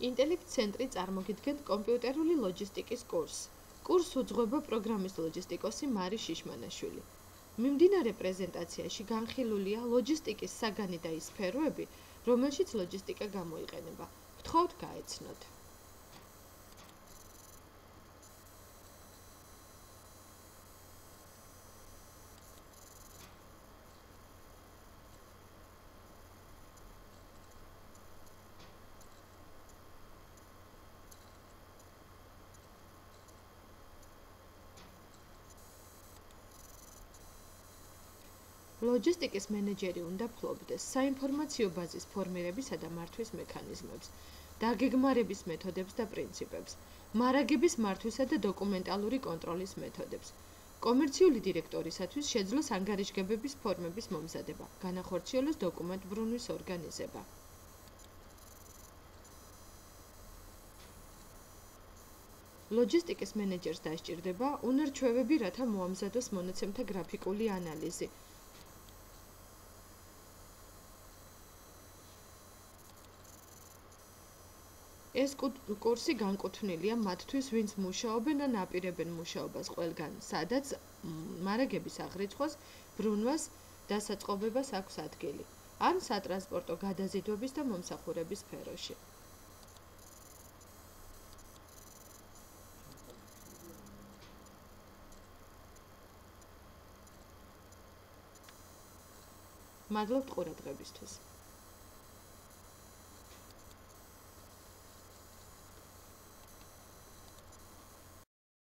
ინტელექტ ცენტრი წარმოგიდგენთ კომპიუტერული ლოჯისტიკის კურსს. კურსს უძღვება პროგრამის ლოჯისტიკოსი მარი შიშმანაშვილი. მიმდინარე პრეზენტაციაში განხილულია ლოჯისტიკის საგანი და ის სფეროები, რომელშიც ლოჯისტიკა გამოიყენება. გთხოვთ გაეცნოთ. ლოჯისტიკის მენეჯერი უნდა ფლობდეს საინფორმაციო ბაზის ფორმირებისა და მართვის მექანიზმებს, დაგეგმარების მეთოდებს და პრინციპებს, მარაგების მართვისა და დოკუმენტალური კონტროლის მეთოდებს. კომერციული დირექტორისათვის შეძლოს ანგარიშგებების ფორმების მომზადება, განახორციელოს დოკუმენტბრუნვის ორგანიზება. ლოჯისტიკის მენეჯერს დასჭირდება უნარჩვევები, რათა მოამზადოს მონაცემთა გრაფიკული ანალიზი. ეს კურსი განკუთვნილია მათთვის, ვინც მუშაობენ ან აპირებენ მუშაობას ყველგან, სადაც მარაგების აღრიცხვას, ბრუნვას, დასაწყობებას აქვს ადგილი, ან სატრანსპორტო გადაზიდვების და მომსახურების სფეროში. მადლობთ ყურადღებისთვის.